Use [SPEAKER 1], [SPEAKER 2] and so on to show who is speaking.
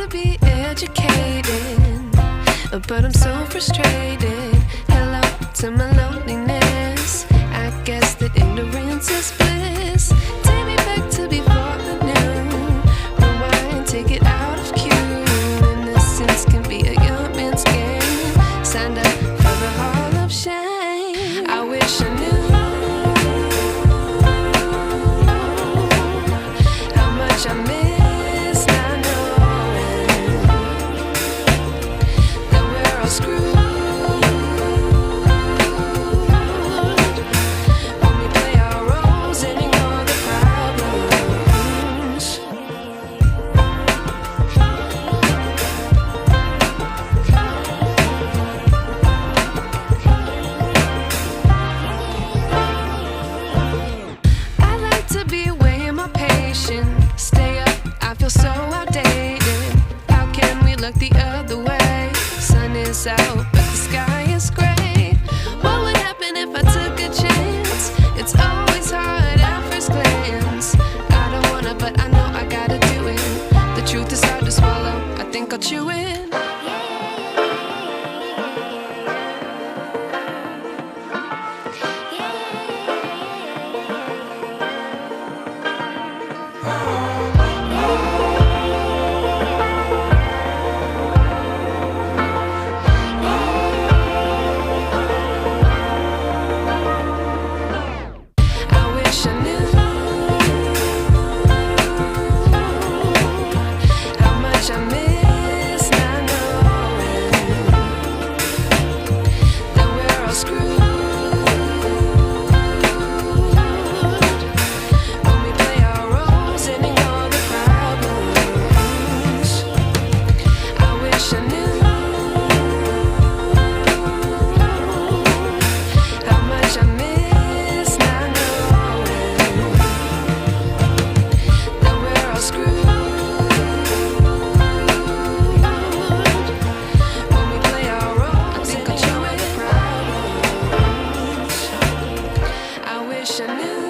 [SPEAKER 1] to be educated, but I'm so frustrated. Hello to my loneliness. I guess that ignorance is bliss. Take me back to before the new. Rewind, take it out of cue. Innocence can be a young man's game. Signed up for the hall of shame. I wish I knew how much I miss not knowing that we're all screwed. Stay up, I feel so outdated. How can we look the other way? Sun is out, but the sky is gray. What would happen if I took a chance? It's always hard at first glance. I don't wanna, but I know I gotta do it. The truth is hard to swallow, I think I'll chew it. I knew.